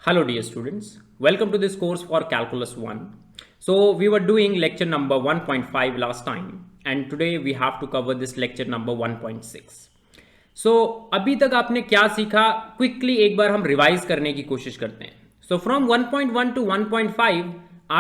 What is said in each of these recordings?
Hello dear students, welcome to this course for Calculus 1. So we were doing lecture number 1.5 last time and today we have to cover this lecture number 1.6. So अभी तक आपने क्या सीखा, quickly एक बार हम revise करने की कोशिश करते हैं. So from 1.1 to 1.5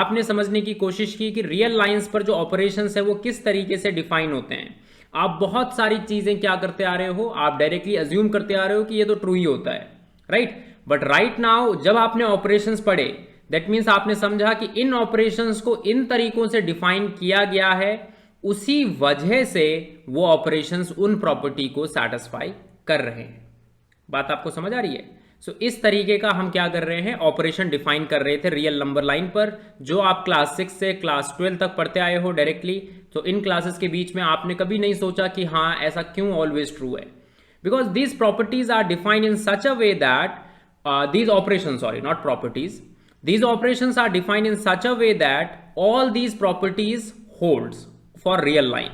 आपने समझने की कोशिश की कि रियल लाइंस पर जो ऑपरेशंस है वो किस तरीके से डिफाइन होते हैं. आप बहुत सारी चीजें क्या करते आ रहे हो, आप डायरेक्टली अज्यूम करते आ रहे हो कि ये तो ट्रू ही होता है, राइट. बट राइट नाउ जब आपने ऑपरेशंस पढ़े, दैट मीन्स आपने समझा कि इन ऑपरेशंस को इन तरीकों से डिफाइन किया गया है, उसी वजह से वो ऑपरेशंस उन प्रॉपर्टी को सेटिस्फाई कर रहे हैं. बात आपको समझ आ रही है? सो इस तरीके का हम क्या कर रहे हैं, ऑपरेशन डिफाइन कर रहे थे रियल नंबर लाइन पर, जो आप क्लास 6 से क्लास 12 तक पढ़ते आए हो डायरेक्टली. तो इन क्लासेस के बीच में आपने कभी नहीं सोचा कि हाँ ऐसा क्यों ऑलवेज ट्रू है, because these properties are defined in such a way that these operations, sorry, not properties, these operations are defined in such a way that all these properties holds for real line.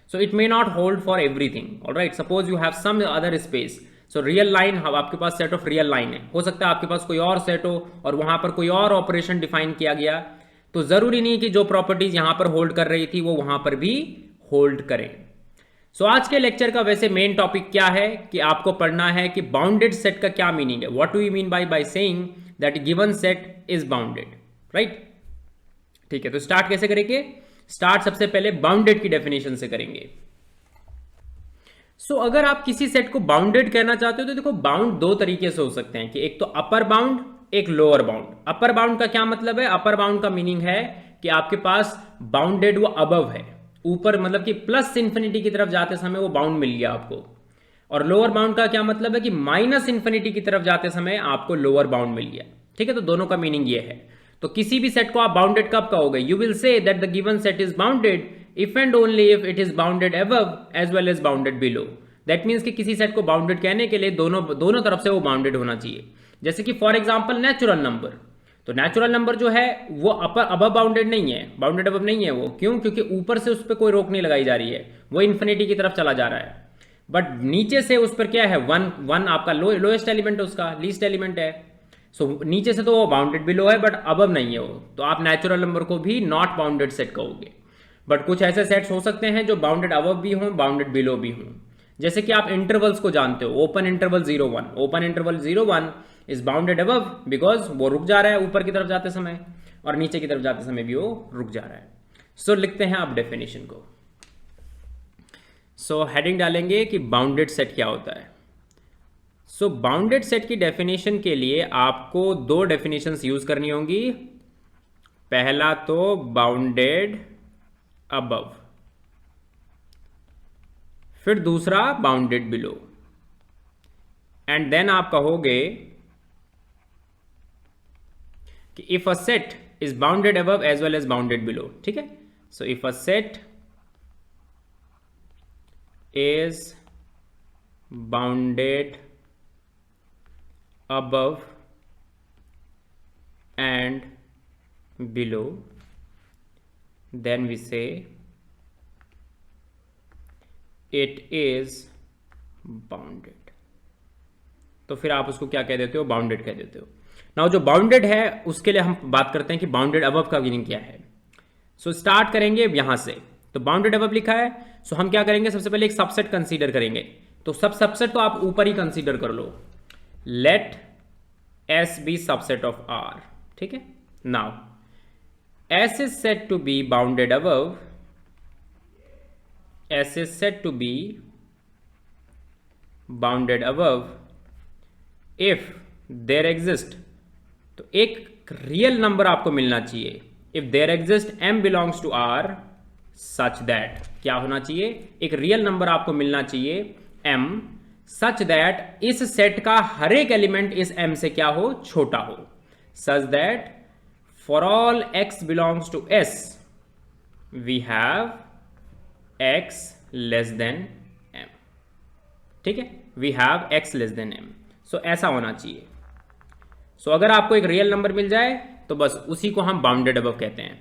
So it may not hold for everything. All right, suppose you have some other space. So real line, अब आपके पास set of real line है, हो सकता है आपके पास कोई और set हो और वहां पर कोई और ऑपरेशन डिफाइन किया गया, तो जरूरी नहीं कि जो प्रॉपर्टीज यहां पर होल्ड कर रही थी वो वहां पर भी होल्ड करें. सो आज के लेक्चर का वैसे मेन टॉपिक क्या है कि आपको पढ़ना है कि बाउंडेड सेट का क्या मीनिंग है. What do we mean by saying that given set is bounded, right. ठीक है, तो स्टार्ट कैसे करेंगे? स्टार्ट सबसे पहले बाउंडेड की डेफिनेशन से करेंगे. सो अगर आप किसी सेट को बाउंडेड कहना चाहते हो तो देखो, बाउंड दो तरीके से हो सकते हैं कि एक तो अपर बाउंड, एक लोअर बाउंड. अपर बाउंड का क्या मतलब है? अपर बाउंड का मीनिंग है कि आपके पास बाउंडेड वो अबव है, ऊपर, मतलब कि प्लस इंफिनिटी की तरफ जाते समय वो बाउंड मिल गया आपको. और लोअर बाउंड का क्या मतलब है कि माइनस इंफिनिटी की तरफ जाते समय आपको लोअर बाउंड मिल गया. ठीक है, तो दोनों का मीनिंग ये है. तो किसी भी सेट को आप बाउंडेड कब कहोगे? You will say that the given set is bounded if and only if it is bounded above as well as bounded below. That means कि किसी सेट को बाउंडेड कहने के लिए दोनों तरफ से वो बाउंडेड होना चाहिए. जैसे कि फॉर एग्जाम्पल नेचुरल नंबर, तो नेचुरल नंबर जो है वो अबव बाउंडेड नहीं है, बाउंडेड अबव नहीं है वो. क्यों? क्योंकि ऊपर से उस पर कोई रोक नहीं लगाई जा रही है, वो इन्फिनिटी की तरफ चला जा रहा है. बट नीचे से उस पर क्या है, वन आपका लोएस्ट एलिमेंट है, उसका लीस्ट एलिमेंट है. सो नीचे से तो वो बाउंडेड बिलो है बट अबव नहीं है वो, तो आप नेचुरल नंबर को भी नॉट बाउंडेड सेट कहोगे. बट कुछ ऐसे सेट्स हो सकते हैं जो बाउंडेड अबव भी हों, बाउंडेड बिलो भी हों. जैसे कि आप इंटरवल्स को जानते हो, open interval 0-1, open interval 0-1 is bounded above because वो रुक जा रहा है ऊपर की तरफ जाते समय, और नीचे की तरफ जाते समय भी वो रुक जा रहा है. सो लिखते हैं आप डेफिनेशन को. सो हेडिंग डालेंगे कि बाउंडेड सेट क्या होता है. सो बाउंडेड सेट की डेफिनेशन के लिए आपको दो डेफिनेशंस यूज करनी होंगी. पहला तो बाउंडेड अबव, फिर दूसरा बाउंडेड बिलो. एंड देन आप कहोगे कि if a set is bounded above as well as bounded below. ठीक है, so if a set is bounded above and below, then we say it is bounded. तो फिर आप उसको क्या कह देते हो? बाउंडेड कह देते हो. नाउ जो बाउंडेड है उसके लिए हम बात करते हैं कि बाउंडेड अबव का मीनिंग क्या है. सो स्टार्ट करेंगे यहां से. तो बाउंडेड अबव लिखा है, सो हम क्या करेंगे, सबसे पहले एक सबसेट कंसीडर करेंगे. तो सबसेट तो आप ऊपर ही कंसीडर कर लो. Let S be subset of R. ठीक है. Now S is said to be bounded above. S is said to be bounded above if there exist. तो एक रियल नंबर आपको मिलना चाहिए. If there exist M belongs to R such that, क्या होना चाहिए? एक रियल नंबर आपको मिलना चाहिए M सच दैट इस सेट का हर एक एलिमेंट इस एम से क्या हो, छोटा हो. Such that for all X belongs to S we have X less than M. ठीक है, we have X less than M. So ऐसा होना चाहिए. सो अगर आपको एक रियल नंबर मिल जाए तो बस उसी को हम बाउंडेड अबव कहते हैं.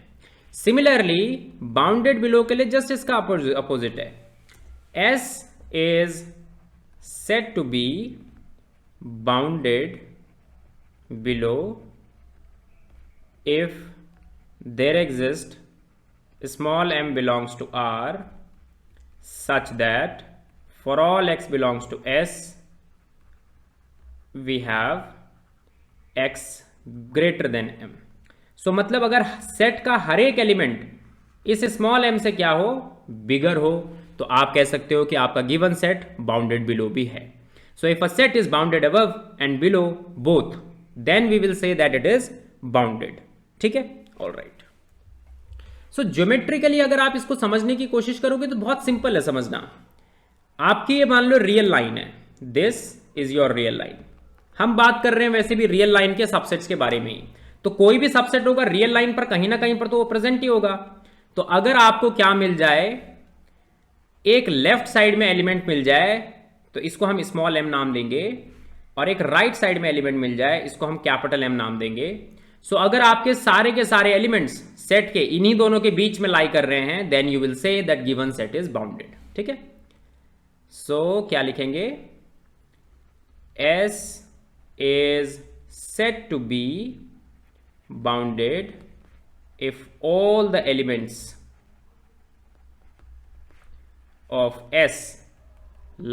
सिमिलरली बाउंडेड बिलो के लिए जस्ट इसका अपोजिट है. S is said to be bounded below if there exists small m belongs to R such that for all x belongs to S we have x greater than m. सो मतलब अगर set का हर एक element इस small m से क्या हो, बिगर हो, तो आप कह सकते हो कि आपका गिवन सेट बाउंडेड बिलो भी है. So if a set is bounded above and below both then we will say that it is bounded. ठीक है, ऑल राइट. सो ज्योमेट्रिकली अगर आप इसको समझने की कोशिश करोगे तो बहुत सिंपल है समझना. आपकी ये मान लो रियल लाइन है, this is your real line. हम बात कर रहे हैं वैसे भी रियल लाइन के सबसेट्स के बारे में ही. तो कोई भी सबसेट होगा रियल लाइन पर कहीं ना कहीं पर तो वो प्रेजेंट ही होगा. तो अगर आपको क्या मिल जाए, एक लेफ्ट साइड में एलिमेंट मिल जाए तो इसको हम स्मॉल m नाम देंगे, और एक राइट साइड में एलिमेंट मिल जाए इसको हम कैपिटल M नाम देंगे. सो अगर आपके सारे एलिमेंट्स सेट के इन्हीं दोनों के बीच में लाई कर रहे हैं then you will say that given set is bounded. ठीक है, सो क्या लिखेंगे, S is said to be bounded if all the elements of S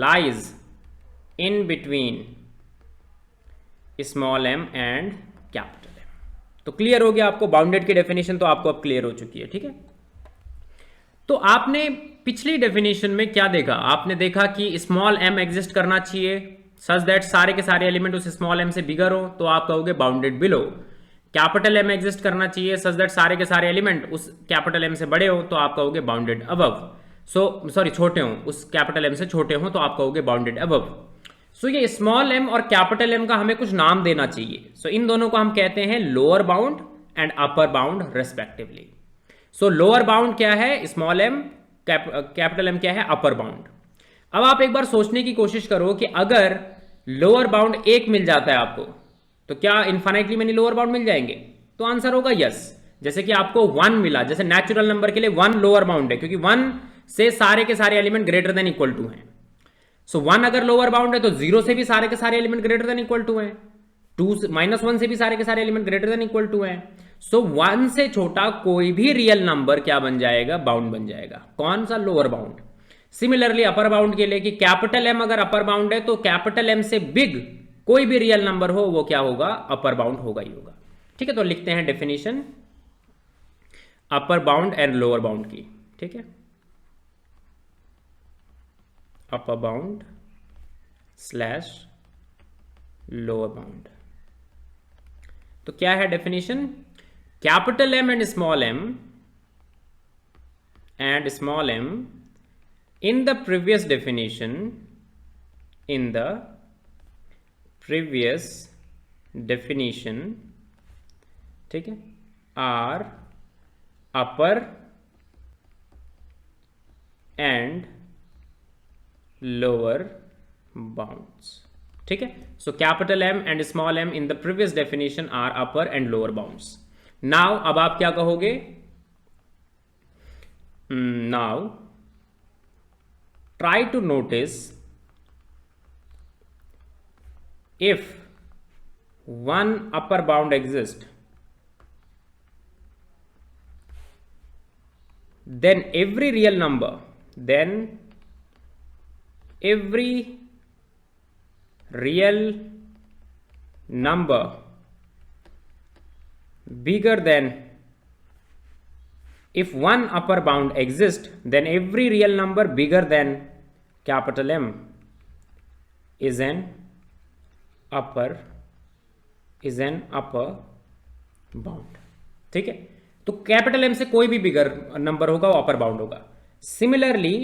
lies in between small m and capital M. तो क्लियर हो गया आपको बाउंडेड की definition, तो आपको अब क्लियर हो चुकी है. ठीक है, तो आपने पिछली डेफिनेशन में क्या देखा, आपने देखा कि स्मॉल m एग्जिस्ट करना चाहिए सच दैट सारे के सारे एलिमेंट उस स्मॉल m से बिगर हो, तो आप कहोगे bounded below. Capital M exist करना चाहिए सच दैट सारे के सारे एलिमेंट उस कैपिटल M से बड़े हो, तो आप कहोगे बाउंडेड अबव. सो सॉरी छोटे हो, उस कैपिटल M से छोटे हो, तो आप कहोगे बाउंडेड अबव. सो ये स्मॉल m और कैपिटल M का हमें कुछ नाम देना चाहिए. सो इन दोनों को हम कहते हैं lower bound and upper bound respectively. So lower bound क्या है, स्मॉल m, कैपिटल M क्या है, अपर बाउंड. अब आप एक बार सोचने की कोशिश करो कि अगर लोअर बाउंड 1 मिल जाता है आपको, तो क्या इनफाइनाइटली मेनी लोअर बाउंड मिल जाएंगे? तो आंसर होगा यस. जैसे कि आपको 1 मिला, जैसे नेचुरल नंबर के लिए 1 लोअर बाउंड है क्योंकि 1 से सारे के सारे element greater than equal to हैं. सो 1 अगर लोअर बाउंड है तो 0 से भी सारे के सारे element greater than equal to हैं, -1 से भी सारे के सारे element greater than equal to हैं. सो 1 से छोटा कोई भी रियल नंबर क्या बन जाएगा, बाउंड बन जाएगा. कौन सा, lower bound. Similarly upper bound के लिए कि कैपिटल M अगर अपर बाउंड है तो कैपिटल M से बिग कोई भी रियल नंबर हो वो क्या होगा, अपर बाउंड होगा ही होगा. ठीक है, तो लिखते हैं definition upper bound and lower bound की. ठीक है, upper bound slash lower bound. तो क्या है definition, capital M and small m in the previous definition ठीक है, are upper and lower bounds. ठीक है, so capital M and small m in the previous definition are upper and lower bounds. now अब आप क्या कहोगे, now try to notice if one upper bound exists, then every real number bigger than, if one upper bound exists then every real number bigger than capital M is an upper bound. ठीक है, तो capital M से कोई भी bigger number होगा वो upper bound होगा. Similarly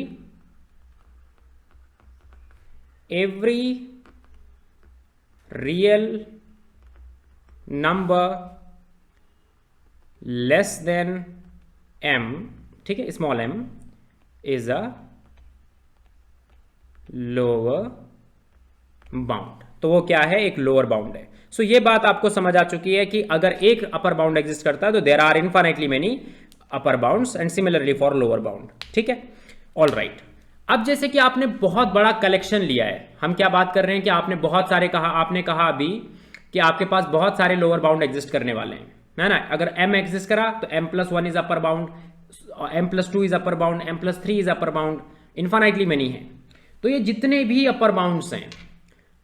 every real number less then m, ठीक है, small m is a lower bound. तो वो क्या है, एक लोअर बाउंड है. सो ये बात आपको समझ आ चुकी है कि अगर एक अपर बाउंड एग्जिस्ट करता है तो there are infinitely many upper bounds and similarly for lower bound. ठीक है, ऑल राइट. अब जैसे कि आपने बहुत बड़ा कलेक्शन लिया है, हम क्या बात कर रहे हैं कि आपने बहुत सारे कहा, आपने कहा अभी कि आपके पास बहुत सारे लोअर बाउंड एग्जिस्ट करने वाले हैं, है ना। अगर m एग्जिस्ट करा तो m+1 is upper bound, m+2 is upper bound, m+3 is upper bound, infinitely many है। तो ये जितने भी अपर बाउंड्स हैं,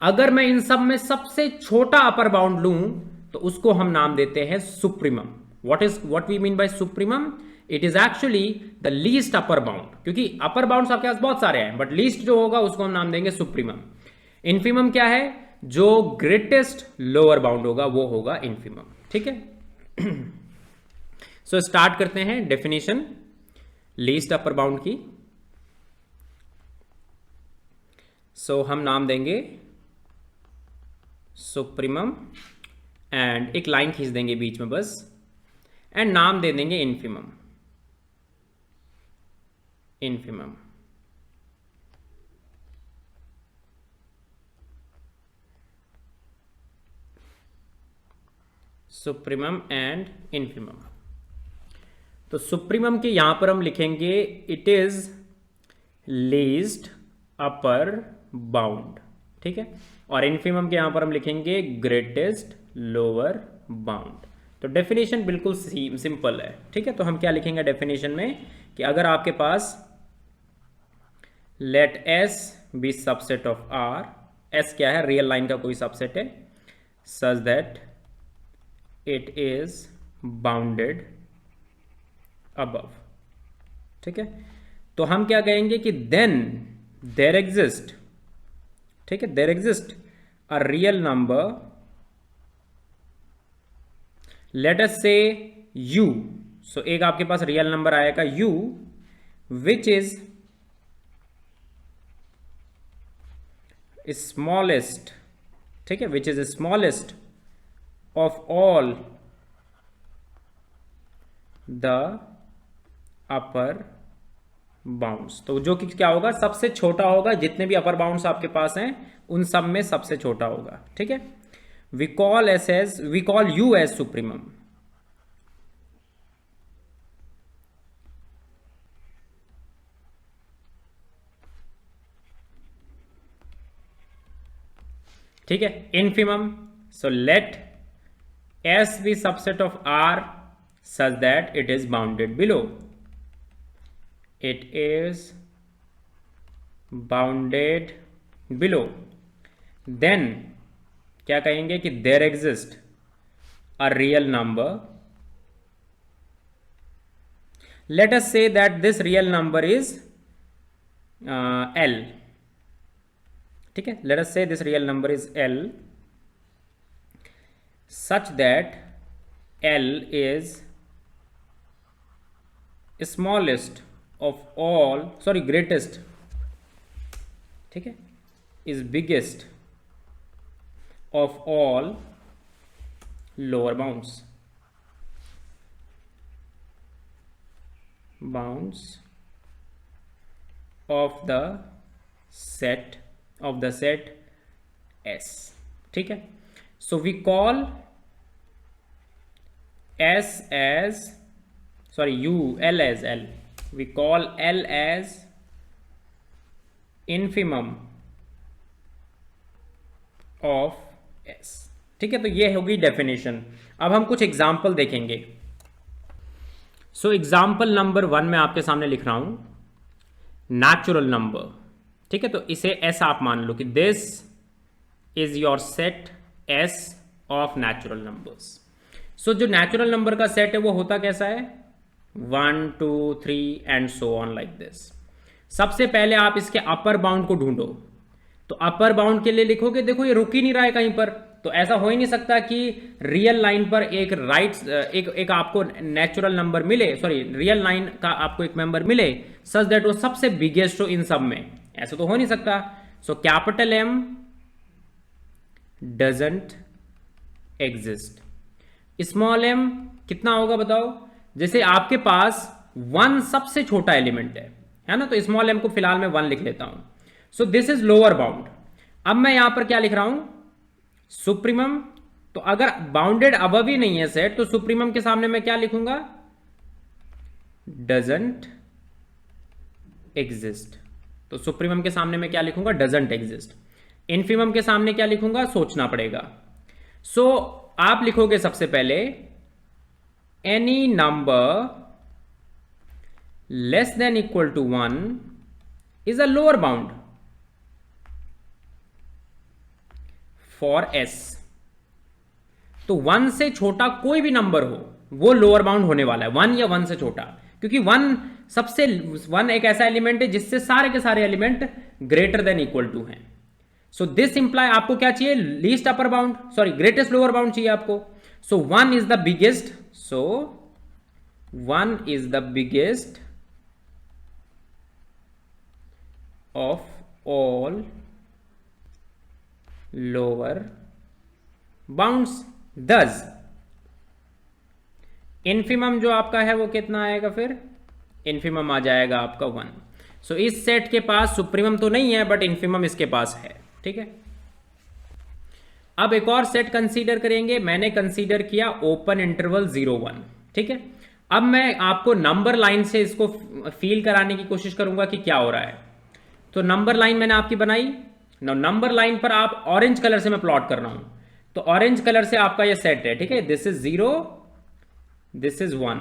अगर मैं इन सब में सबसे छोटा अपर बाउंड लूं तो उसको हम नाम देते हैं supremum. What we mean by supremum? It is actually the least upper bound, क्योंकि अपर बाउंड्स आपके पास बहुत सारे हैं, बट लीस्ट जो होगा उसको हम नाम देंगे सुप्रीमम। इन्फीमम क्या है? जो ग्रेटेस्ट लोअर बाउंड होगा वो होगा इन्फीमम, ठीक है। सो स्टार्ट करते हैं डेफिनेशन लीस्ट अपर बाउंड की। सो हम नाम देंगे सुप्रीमम एंड एक लाइन खींच देंगे बीच में बस, एंड नाम दे देंगे infimum. Infimum supremum and infimum. तो सुप्रीमम के यहां पर हम लिखेंगे it is least upper bound, ठीक है। और इन्फीमम के यहां पर हम लिखेंगे ग्रेटेस्ट लोअर बाउंड। तो डेफिनेशन बिल्कुल सिंपल है, ठीक है। तो हम क्या लिखेंगे डेफिनेशन में कि अगर आपके पास let S be subset of R, S क्या है? रियल लाइन का कोई सबसेट है, such that it is bounded above, ठीक है। तो हम क्या कहेंगे कि देन देयर एग्जिस्ट, ठीक है, there exist a real number, let us say u। So एक आपके पास रियल नंबर आएगा u विच इज स्मॉलेस्ट, ठीक है, which is smallest of all the upper bounds. तो जो कि क्या होगा? सबसे छोटा होगा, जितने भी अपर बाउंड्स आपके पास हैं उन सब में सबसे छोटा होगा, ठीक है। We call u as supremum. ठीक है, infimum. So let S be subset of R such that it is bounded below, it is bounded below. Then क्या कहेंगे कि there exist a real number, let us say that this real number is L, ठीक है। Let us say this real number is L such that L is smallest of all, sorry, greatest, ठीक है, is biggest of all lower bounds, of the set S, ठीक है। So we call S as, sorry, L as L. We call L as infimum of S, ठीक है। तो ये होगी definition. अब हम कुछ एग्जाम्पल देखेंगे। सो एग्जाम्पल नंबर 1 में आपके सामने लिख रहा हूं नेचुरल नंबर, ठीक है। तो इसे S आप मान लो कि this is your set S of natural numbers. So जो नेचुरल नंबर का सेट है वो होता कैसा है? 1 2 3 and so on like this. सबसे पहले आप इसके अपर बाउंड को ढूंढो। तो अपर बाउंड के लिए लिखोगे, देखो ये रुक ही नहीं रहा है कहीं पर, तो ऐसा हो ही नहीं सकता कि रियल लाइन पर एक आपको नेचुरल नंबर मिले, सॉरी रियल लाइन का आपको एक मेंबर मिले सच दैट वो सबसे बिगेस्ट हो इन सब में, ऐसा तो हो नहीं सकता। So capital M doesn't exist. Small m कितना होगा बताओ? जैसे आपके पास 1 सबसे छोटा एलिमेंट है ना, तो स्मॉल m को फिलहाल मैं 1 लिख लेता हूं। सो दिस इज लोअर बाउंड। अब मैं यहां पर क्या लिख रहा हूं? सुप्रीमम। तो अगर बाउंडेड अबव ही नहीं है सेट, तो सुप्रीमम के सामने मैं क्या लिखूंगा? Doesn't exist. तो सुप्रीमम के सामने मैं क्या लिखूंगा? Doesn't exist. इन्फीमम के सामने क्या लिखूंगा? सोचना पड़ेगा। सो आप लिखोगे सबसे पहले any number less than equal to 1 is a lower bound for S. तो 1 से छोटा कोई भी नंबर हो वो लोअर बाउंड होने वाला है, 1 या 1 से छोटा, क्योंकि 1 एक ऐसा एलिमेंट है जिससे सारे के सारे element greater than equal to हैं। सो दिस इंप्लाई आपको क्या चाहिए, least upper bound, sorry greatest lower bound चाहिए आपको। So 1 is the biggest, so 1 is the biggest of all lower bounds. Thus infimum जो आपका है वो कितना आएगा, फिर इन्फिमम आ जाएगा आपका 1। सो इस सेट के पास सुप्रीमम तो नहीं है बट इन्फिमम इसके पास है, ठीक है। अब एक और सेट कंसीडर करेंगे, मैंने कंसीडर किया ओपन इंटरवल 0 1, ठीक है। अब मैं आपको नंबर लाइन से इसको फील कराने की कोशिश करूंगा कि क्या हो रहा है। तो नंबर लाइन मैंने आपकी बनाई, नंबर लाइन पर आप ऑरेंज कलर से मैं प्लॉट कर रहा हूं, तो ऑरेंज कलर से आपका ये सेट है, ठीक है। दिस इज 0, दिस इज 1,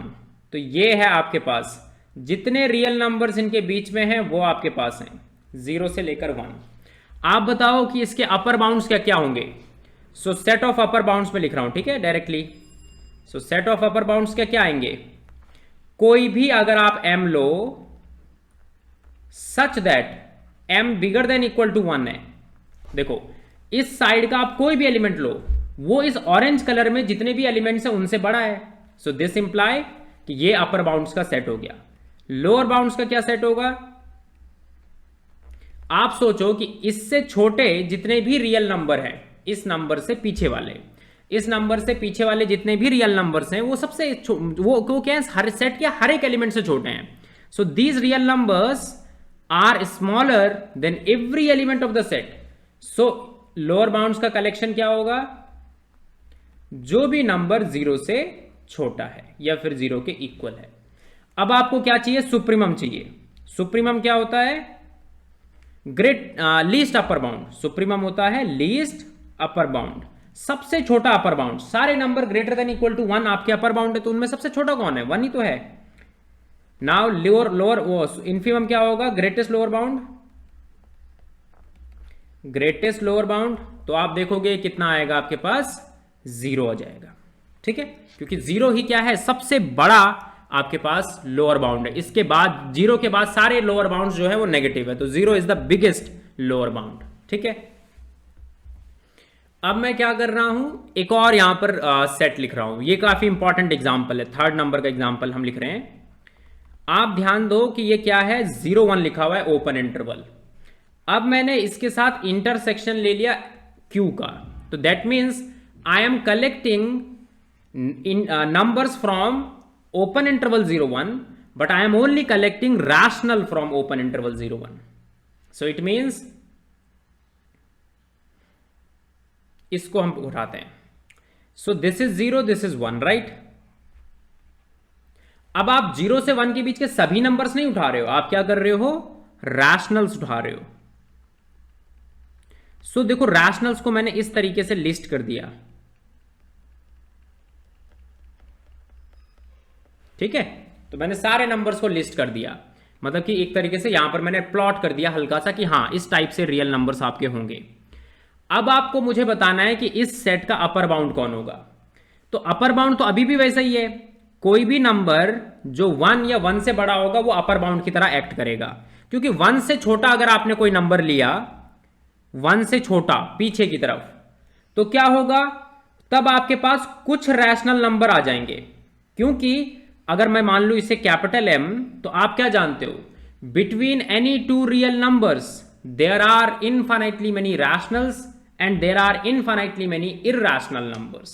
तो ये है आपके पास जितने रियल नंबर्स इनके बीच में हैं वो आपके पास हैं 0 से लेकर 1। आप बताओ कि इसके अपर बाउंड्स क्या क्या होंगे। So set of upper bounds में लिख रहा हूं, ठीक है, directly. So set of upper bounds क्या क्या आएंगे, कोई भी अगर आप m लो such that m bigger than equal to 1 है, देखो इस साइड का आप कोई भी एलिमेंट लो वो इस ऑरेंज कलर में जितने भी एलिमेंट्स हैं उनसे बड़ा है। सो दिस इंप्लाई कि ये अपर बाउंड्स का सेट हो गया। लोअर बाउंड्स का क्या सेट होगा, आप सोचो कि इससे छोटे जितने भी रियल नंबर हैं, इस नंबर से पीछे वाले, इस नंबर से पीछे वाले जितने भी रियल नंबर्स हैं वो सबसे वो क्या है, हर सेट के हर एक एलिमेंट से छोटे हैं। So these real numbers are smaller than every element of the set. So lower bounds का कलेक्शन क्या होगा, जो भी नंबर 0 से छोटा है या फिर 0 के इक्वल है। अब आपको क्या चाहिए, सुप्रीमम चाहिए। सुप्रीमम क्या होता है, लीस्ट अपर बाउंड। सुप्रीमम होता है लीस्ट अपर बाउंड, सबसे छोटा अपर बाउंड। सारे number greater than equal to 1 आपके अपर बाउंड है, तो उनमें सबसे छोटा कौन है, 1 ही तो है। नाउ लोअर वो इन्फिमम क्या होगा, greatest lower bound. Greatest lower bound तो आप देखोगे कितना आएगा आपके पास, 0 आ जाएगा, ठीक है, क्योंकि 0 ही क्या है, सबसे बड़ा आपके पास लोअर बाउंड है। इसके बाद 0 के बाद सारे लोअर बाउंड्स जो है वो नेगेटिव है, तो 0 is the biggest lower bound, ठीक है। अब मैं क्या कर रहा हूं, एक और यहां पर सेट लिख रहा हूं, ये काफी इंपॉर्टेंट एग्जांपल है, 3rd नंबर का एग्जांपल हम लिख रहे हैं। आप ध्यान दो कि ये क्या है, 0 1 लिखा हुआ है ओपन इंटरवल। अब मैंने इसके साथ इंटरसेक्शन ले लिया Q का, तो that means I am collecting numbers from open interval 0 1, but I am only collecting rational from open interval 0 1. So it means इसको हम उठाते हैं। So this is 0, this is 1, right? अब आप 0 से 1 के बीच के सभी नंबर्स नहीं उठा रहे हो, आप क्या कर रहे हो, रैशनल्स उठा रहे हो। So देखो रैशनल्स को मैंने इस तरीके से लिस्ट कर दिया, ठीक है। तो मैंने सारे नंबर्स को लिस्ट कर दिया, मतलब कि एक तरीके से यहां पर मैंने प्लॉट कर दिया हल्का सा कि हाँ इस टाइप से रियल नंबर्स आपके होंगे। अब आपको मुझे बताना है कि इस सेट का अपर बाउंड कौन होगा। तो अपर बाउंड तो अभी भी वैसा ही है, कोई भी नंबर जो 1 या 1 से बड़ा होगा वो अपर बाउंड की तरह एक्ट करेगा, क्योंकि 1 से छोटा अगर आपने कोई नंबर लिया, 1 से छोटा पीछे की तरफ, तो क्या होगा, तब आपके पास कुछ रैशनल नंबर आ जाएंगे। क्योंकि अगर मैं मान लू इसे कैपिटल M, तो आप क्या जानते हो, between any two real numbers there are infinitely many rationals and there are infinitely many irrational numbers.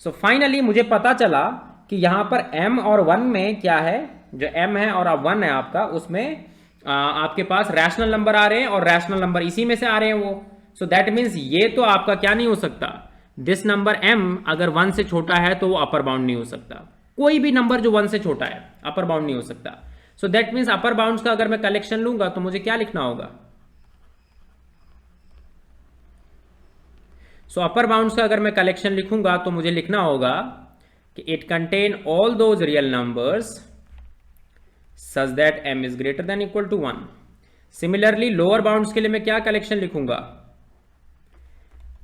So finally मुझे पता चला कि यहां पर M और 1 में क्या है, जो M है और 1 है आपका, उसमें आपके पास रैशनल नंबर आ रहे हैं और रैशनल नंबर इसी में से आ रहे हैं वो। सो दैट मीन्स ये तो आपका क्या नहीं हो सकता, दिस नंबर M अगर 1 से छोटा है तो वो अपर बाउंड नहीं हो सकता। कोई भी नंबर जो 1 से छोटा है अपर बाउंड नहीं हो सकता। So that means upper bounds का अगर मैं कलेक्शन लूंगा तो मुझे क्या लिखना होगा, सो अपर बाउंड्स का अगर मैं कलेक्शन लिखूंगा तो मुझे लिखना होगा कि it contain all those real numbers such that m is greater than equal to 1। Similarly lower bounds के लिए मैं क्या कलेक्शन लिखूंगा,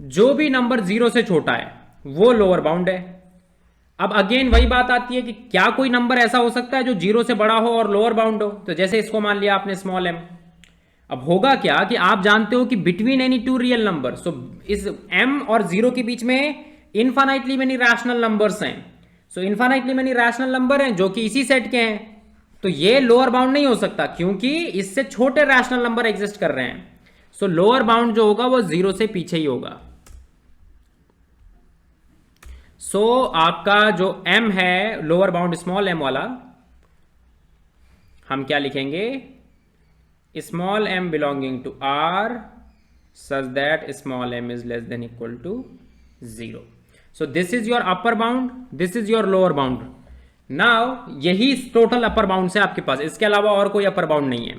जो भी नंबर 0 से छोटा है वो लोअर बाउंड है। अब अगेन वही बात आती है कि क्या कोई नंबर ऐसा हो सकता है जो 0 से बड़ा हो और लोअर बाउंड हो। तो जैसे इसको मान लिया आपने स्मॉल m, अब होगा क्या कि आप जानते हो कि between any two real number, so इस m और 0 के बीच में इनफाइनाइटली मेनी रैशनल नंबर्स हैं। सो इनफाइनाइटली मेनी रैशनल नंबर हैं जो कि इसी सेट के हैं, तो ये लोअर बाउंड नहीं हो सकता क्योंकि इससे छोटे रैशनल नंबर एग्जिस्ट कर रहे हैं। सो लोअर बाउंड जो होगा वो 0 से पीछे ही होगा। सो आपका जो m है लोअर बाउंड स्मॉल m वाला, हम क्या लिखेंगे, small m belonging to r such that small m is less than equal to 0। So this is your upper bound, this is your lower bound. Now यही total upper bound है आपके पास, इसके अलावा और कोई अपर बाउंड नहीं है।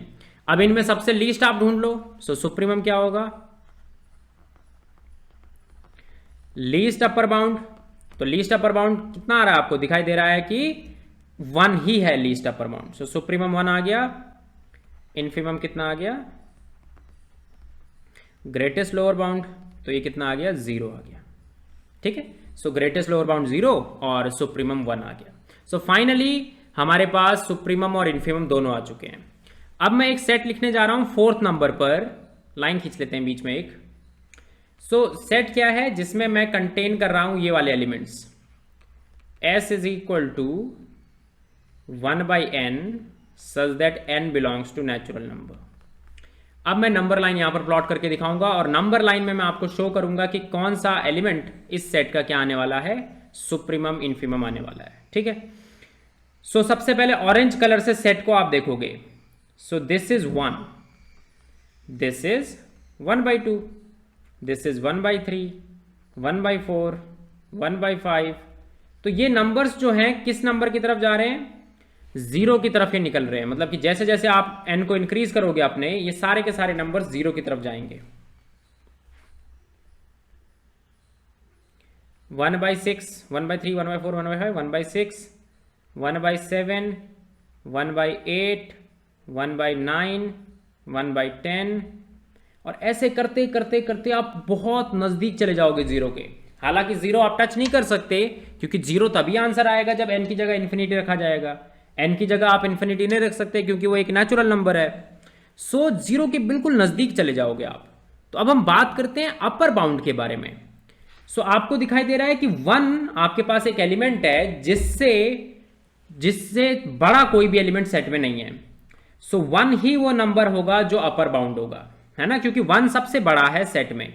अब इनमें सबसे लीस्ट आप ढूंढ लो। सो सुप्रीमम क्या होगा, लीस्ट अपर बाउंड। तो लीस्ट अपर बाउंड कितना आ रहा है आपको, दिखाई दे रहा है कि 1 ही है लीस्ट अपर बाउंड। सो सुप्रीमम 1 आ गया, इन्फीमम कितना आ गया, ग्रेटेस्ट लोअर बाउंड, तो ये कितना आ गया, 0 आ गया। ठीक है, सो ग्रेटेस्ट लोअर बाउंड 0 और सुप्रीमम 1 आ गया। सो फाइनली हमारे पास सुप्रीमम और इन्फीमम दोनों आ चुके हैं। अब मैं एक सेट लिखने जा रहा हूं 4th नंबर पर, लाइन खींच लेते हैं बीच में एक। सो सेट क्या है, जिसमें मैं कंटेन कर रहा हूं ये वाले elements, s is equal to 1/n such that n belongs to natural number. अब मैं नंबर लाइन यहां पर प्लॉट करके दिखाऊंगा और नंबर लाइन में मैं आपको शो करूंगा कि कौन सा एलिमेंट इस सेट का क्या आने वाला है, सुप्रीमम इन्फीमम आने वाला है। ठीक है, सो सबसे पहले ऑरेंज कलर से सेट को आप देखोगे। सो this is 1, this is 1/2, this is 1/3, 1/4, 1/5। तो ये नंबर्स जो हैं किस नंबर की तरफ जा रहे हैं, 0 की तरफ ही निकल रहे हैं। मतलब कि जैसे जैसे आप n को इंक्रीज करोगे अपने, ये सारे के सारे नंबर्स 0 की तरफ जाएंगे। 1/6, 1/3, 1/4, 1/5, 1/6, 1/7, 1/8, 1/9, 1/10, और ऐसे करते करते करते आप बहुत नजदीक चले जाओगे 0 के। हालांकि 0 आप टच नहीं कर सकते क्योंकि 0 तभी आंसर आएगा जब n की जगह इन्फिनिटी रखा जाएगा। n की जगह आप इन्फिनिटी नहीं रख सकते क्योंकि वो एक नेचुरल नंबर है। सो 0 के बिल्कुल नजदीक चले जाओगे आप। तो अब हम बात करते हैं अपर बाउंड के बारे में। सो आपको दिखाई दे रहा है कि 1 आपके पास एक एलिमेंट है जिससे बड़ा कोई भी एलिमेंट सेट में नहीं है। सो 1 ही वो नंबर होगा जो अपर बाउंड होगा, है ना, क्योंकि 1 सबसे बड़ा है सेट में।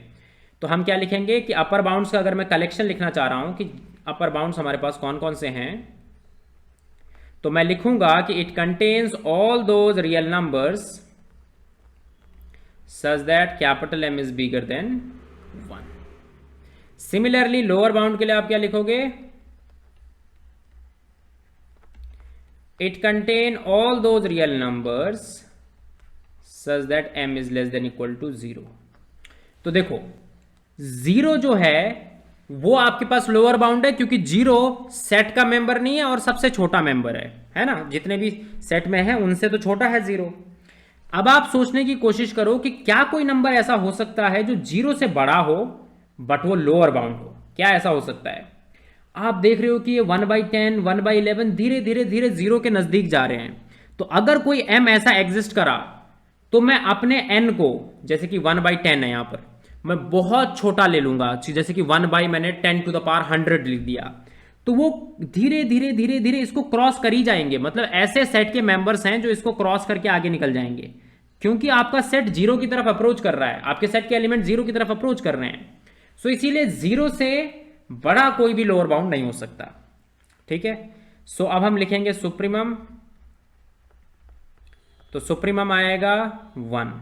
तो हम क्या लिखेंगे कि अपर बाउंड्स का अगर मैं कलेक्शन लिखना चाह रहा हूं कि अपर बाउंड्स हमारे पास कौन कौन से हैं, तो मैं लिखूंगा कि it contains all those real numbers such that capital M is bigger than 1। Similarly lower bound के लिए आप क्या लिखोगे, it contain all those real numbers such that m is less than equal to 0। तो देखो 0 जो है वो आपके पास लोअर बाउंड है क्योंकि 0 सेट का मेंबर नहीं है और सबसे छोटा मेंबर है ना, जितने भी सेट में है उनसे तो छोटा है 0। अब आप सोचने की कोशिश करो कि क्या कोई नंबर ऐसा हो सकता है जो 0 से बड़ा हो बट वो लोअर बाउंड हो। क्या ऐसा हो सकता है, आप देख रहे हो कि ये 1/10, 1/11 धीरे धीरे धीरे 0 के नजदीक जा रहे हैं। तो अगर कोई m ऐसा एग्जिस्ट करा तो मैं अपने n को, जैसे कि 1/10 है यहां पर, मैं बहुत छोटा ले लूंगा, जैसे कि 1/मैंने 10⁻100 लिख दिया, तो वो धीरे धीरे धीरे धीरे इसको क्रॉस कर ही जाएंगे। मतलब ऐसे सेट के मेंबर्स हैं जो इसको क्रॉस करके आगे निकल जाएंगे क्योंकि आपका सेट 0 की तरफ अप्रोच कर रहा है, आपके सेट के एलिमेंट 0 की तरफ अप्रोच कर रहे हैं। सो इसीलिए 0 से बड़ा कोई भी लोअर बाउंड नहीं हो सकता। ठीक है, सो अब हम लिखेंगे सुप्रीमम, तो सुप्रीमम आएगा 1,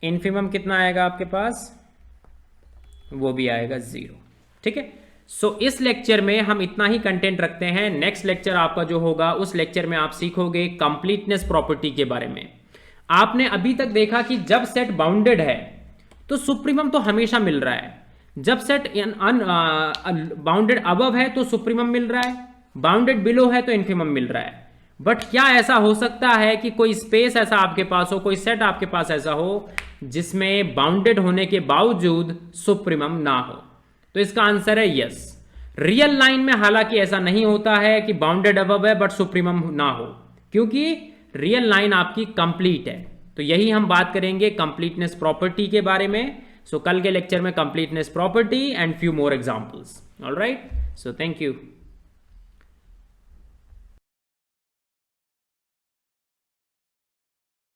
इन्फीमम कितना आएगा आपके पास, वो भी आएगा 0। ठीक है, सो इस लेक्चर में हम इतना ही कंटेंट रखते हैं। नेक्स्ट लेक्चर आपका जो होगा उस लेक्चर में आप सीखोगे कंप्लीटनेस प्रॉपर्टी के बारे में। आपने अभी तक देखा कि जब सेट बाउंडेड है तो सुप्रीमम तो हमेशा मिल रहा है, जब सेट बाउंडेड अबव है तो सुप्रीमम मिल रहा है, बाउंडेड बिलो है तो इन्फीमम मिल रहा है। बट क्या ऐसा हो सकता है कि कोई स्पेस ऐसा आपके पास हो, कोई सेट आपके पास ऐसा हो जिसमें बाउंडेड होने के बावजूद सुप्रीमम ना हो? तो इसका आंसर है यस। रियल लाइन में हालांकि ऐसा नहीं होता है कि बाउंडेड अबव है बट सुप्रीमम ना हो, क्योंकि रियल लाइन आपकी कंप्लीट है। तो यही हम बात करेंगे कंप्लीटनेस प्रॉपर्टी के बारे में। सो कल के लेक्चर में completeness property and few more examples. Alright, so thank you.